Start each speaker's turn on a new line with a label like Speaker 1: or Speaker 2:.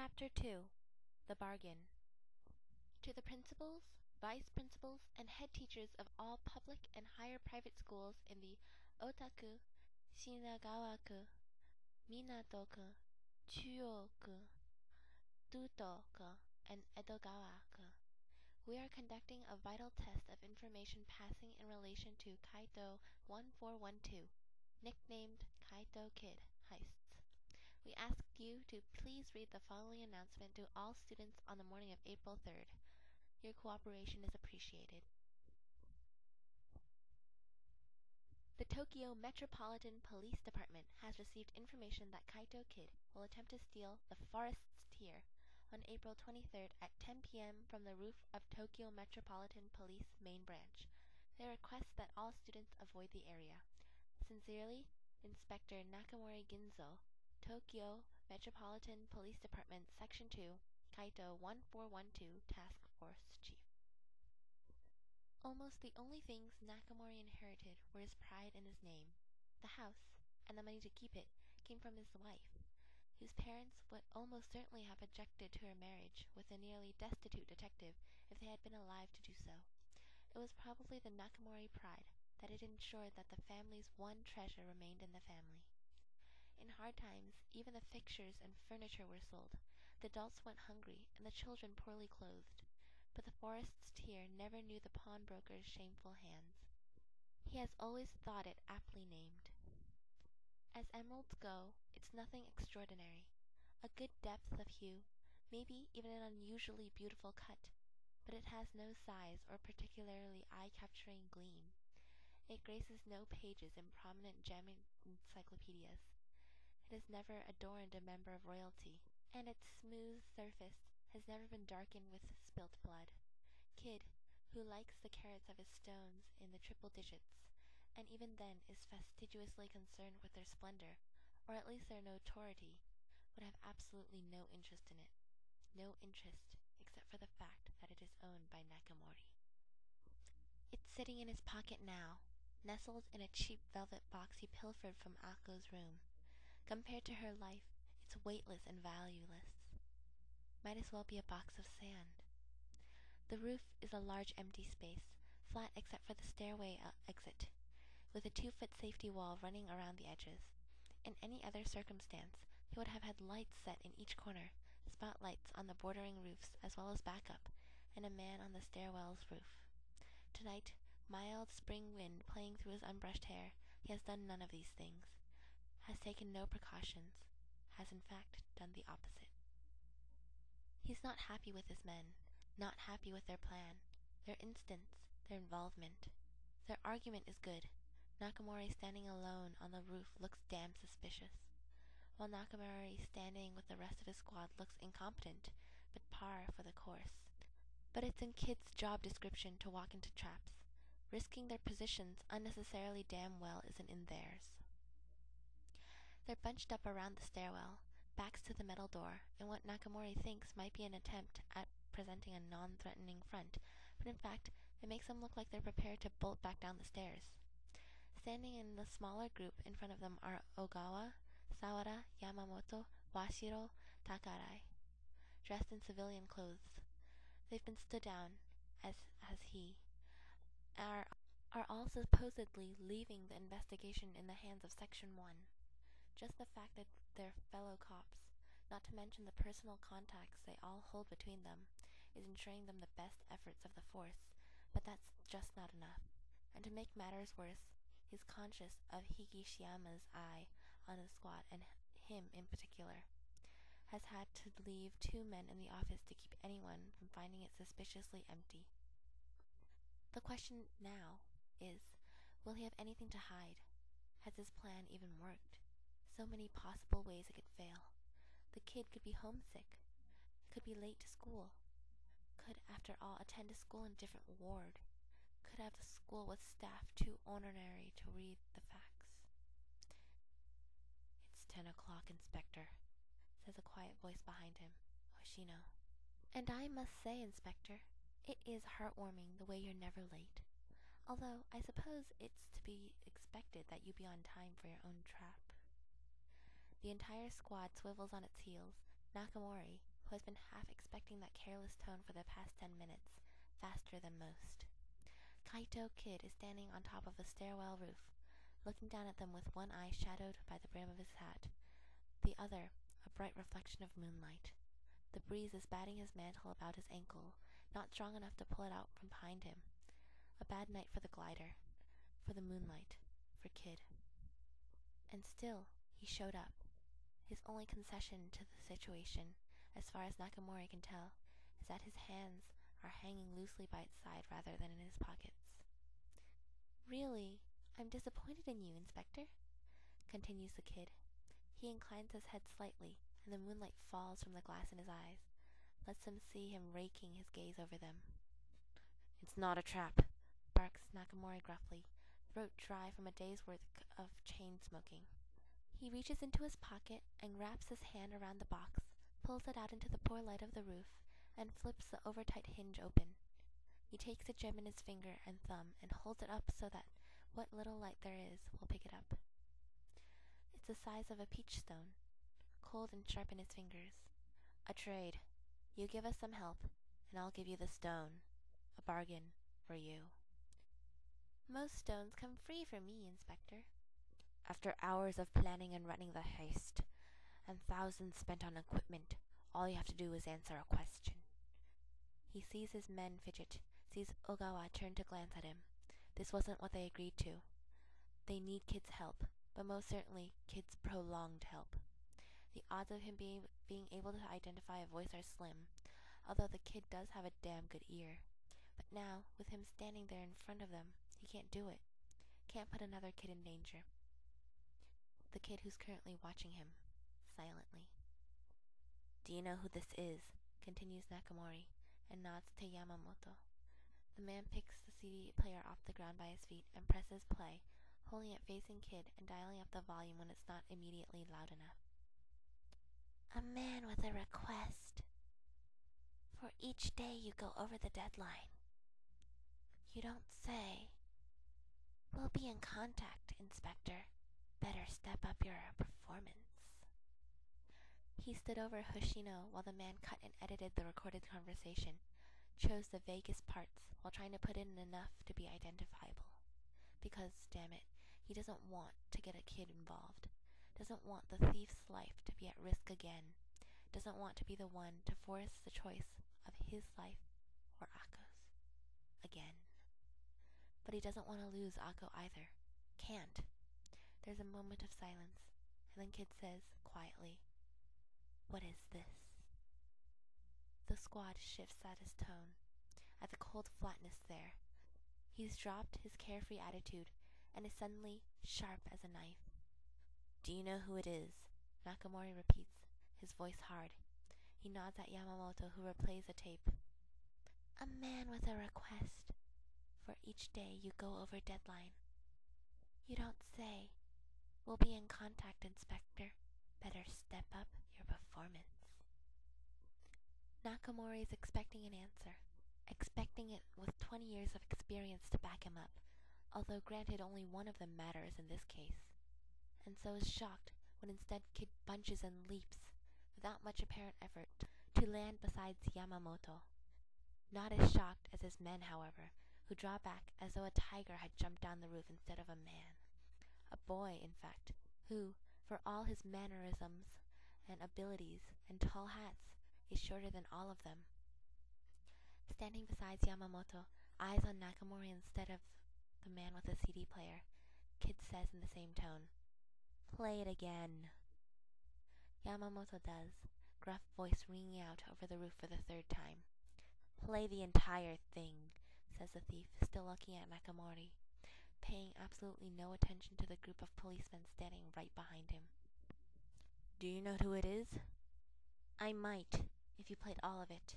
Speaker 1: Chapter 2 The Bargain. To the principals, vice principals, and head teachers of all public and higher private schools in the Otaku, Shinagawa-ku, Minato-ku, Chuo-ku, Tuto-ku, and Edogawa-ku, we are conducting a vital test of information passing in relation to Kaitou 1412, nicknamed Kaitou Kid heists. We ask you to please read the following announcement to all students on the morning of April 3rd. Your cooperation is appreciated. The Tokyo Metropolitan Police Department has received information that Kaitou Kid will attempt to steal the Forest's Tier on April 23rd at 10 p.m. from the roof of Tokyo Metropolitan Police Main Branch. They request that all students avoid the area. Sincerely, Inspector Nakamori Ginzo, Tokyo Metropolitan Police Department, Section 2, Kaitou 1412, Task Force Chief. Almost the only things Nakamori inherited were his pride and his name. The house, and the money to keep it, came from his wife, whose parents would almost certainly have objected to her marriage with a nearly destitute detective if they had been alive to do so. It was probably the Nakamori pride that had ensured that the family's one treasure remained in the family. In hard times, even the fixtures and furniture were sold. The adults went hungry, and the children poorly clothed. But the Forest's Tier never knew the pawnbroker's shameful hands. He has always thought it aptly named. As emeralds go, it's nothing extraordinary. A good depth of hue, maybe even an unusually beautiful cut, but it has no size or particularly eye-capturing gleam. It graces no pages in prominent gem encyclopedias. It has never adorned a member of royalty, and its smooth surface has never been darkened with spilt blood. Kid, who likes the carats of his stones in the triple digits, and even then is fastidiously concerned with their splendor, or at least their notoriety, would have absolutely no interest in it. No interest, except for the fact that it is owned by Nakamori. It's sitting in his pocket now, nestled in a cheap velvet box he pilfered from Ako's room. Compared to her life, it's weightless and valueless. Might as well be a box of sand. The roof is a large empty space, flat except for the stairway exit, with a 2-foot safety wall running around the edges. In any other circumstance, he would have had lights set in each corner, spotlights on the bordering roofs as well as backup, and a man on the stairwell's roof. Tonight, mild spring wind playing through his unbrushed hair, he has done none of these things, has taken no precautions, has in fact done the opposite. He's not happy with his men, not happy with their plan, their instance, their involvement. Their argument is good. Nakamori standing alone on the roof looks damn suspicious, while Nakamori standing with the rest of his squad looks incompetent, but par for the course. But it's in Kid's job description to walk into traps. Risking their positions unnecessarily damn well isn't in theirs. They're bunched up around the stairwell, backs to the metal door, in what Nakamori thinks might be an attempt at presenting a non-threatening front, but in fact it makes them look like they're prepared to bolt back down the stairs. Standing in the smaller group in front of them are Ogawa, Sawara, Yamamoto, Washiro, Takarai, dressed in civilian clothes. They've been stood down, as has he, are all supposedly leaving the investigation in the hands of Section 1. Just the fact that they're fellow cops, not to mention the personal contacts they all hold between them, is ensuring them the best efforts of the force, but that's just not enough. And to make matters worse, he's conscious of Higishiyama's eye on the squad, and him in particular, has had to leave 2 men in the office to keep anyone from finding it suspiciously empty. The question now is, will he have anything to hide? Has his plan even worked? So many possible ways it could fail. The kid could be homesick, could be late to school, could, after all, attend a school in a different ward, could have the school with staff too ornery to read the facts. "It's 10 o'clock, Inspector," says a quiet voice behind him, Hoshino. "And I must say, Inspector, it is heartwarming the way you're never late. Although I suppose it's to be expected that you be on time for your own trap." The entire squad swivels on its heels. Nakamori, who has been half expecting that careless tone for the past 10 minutes, faster than most. Kaitou Kid is standing on top of a stairwell roof, looking down at them with one eye shadowed by the brim of his hat, the other a bright reflection of moonlight. The breeze is batting his mantle about his ankle, not strong enough to pull it out from behind him. A bad night for the glider, for the moonlight, for Kid. And still, he showed up. His only concession to the situation, as far as Nakamori can tell, is that his hands are hanging loosely by its side rather than in his pockets. "Really, I'm disappointed in you, Inspector," continues the Kid. He inclines his head slightly, and the moonlight falls from the glass in his eyes, lets him see him raking his gaze over them. "It's not a trap," barks Nakamori gruffly, throat dry from a day's worth of chain smoking. He reaches into his pocket and wraps his hand around the box, pulls it out into the poor light of the roof, and flips the over-tight hinge open. He takes a gem in his finger and thumb and holds it up so that what little light there is will pick it up. It's the size of a peach stone, cold and sharp in his fingers. "A trade. You give us some help, and I'll give you the stone. A bargain for you." "Most stones come free for me, Inspector." "After hours of planning and running the heist, and thousands spent on equipment, all you have to do is answer a question." He sees his men fidget, sees Ogawa turn to glance at him. This wasn't what they agreed to. They need Kid's help, but most certainly Kid's prolonged help. The odds of him being able to identify a voice are slim, although the Kid does have a damn good ear. But now, with him standing there in front of them, he can't do it. Can't put another kid in danger. The Kid who's currently watching him, silently. "Do you know who this is?" continues Nakamori, and nods to Yamamoto. The man picks the CD player off the ground by his feet and presses play, holding it facing Kid and dialing up the volume when it's not immediately loud enough. "A man with a request. For each day you go over the deadline. You don't say. We'll be in contact, Inspector. Better step up your performance." He stood over Hoshino while the man cut and edited the recorded conversation, chose the vaguest parts while trying to put in enough to be identifiable. Because, damn it, he doesn't want to get a Kid involved. Doesn't want the thief's life to be at risk again. Doesn't want to be the one to force the choice of his life or Akko's. Again. But he doesn't want to lose Akko either. Can't. There's a moment of silence, and then Kid says, quietly, "What is this?" The squad shifts at his tone, at the cold flatness there. He's dropped his carefree attitude and is suddenly sharp as a knife. "Do you know who it is?" Nakamori repeats, his voice hard. He nods at Yamamoto, who replays the tape. "A man with a request. For each day you go over deadline. You don't say. We'll be in contact, Inspector. Better step up your performance." Nakamori is expecting an answer, expecting it with 20 years of experience to back him up, although granted only one of them matters in this case, and so is shocked when instead Kid bunches and leaps, without much apparent effort, to land beside Yamamoto. Not as shocked as his men, however, who draw back as though a tiger had jumped down the roof instead of a man. A boy, in fact, who, for all his mannerisms and abilities and tall hats, is shorter than all of them. Standing beside Yamamoto, eyes on Nakamori instead of the man with the CD player, Kid says in the same tone, "Play it again." Yamamoto does, gruff voice ringing out over the roof for the third time. "Play the entire thing," says the thief, still looking at Nakamori, paying absolutely no attention to the group of policemen standing right behind him. "Do you know who it is?" "I might, if you played all of it."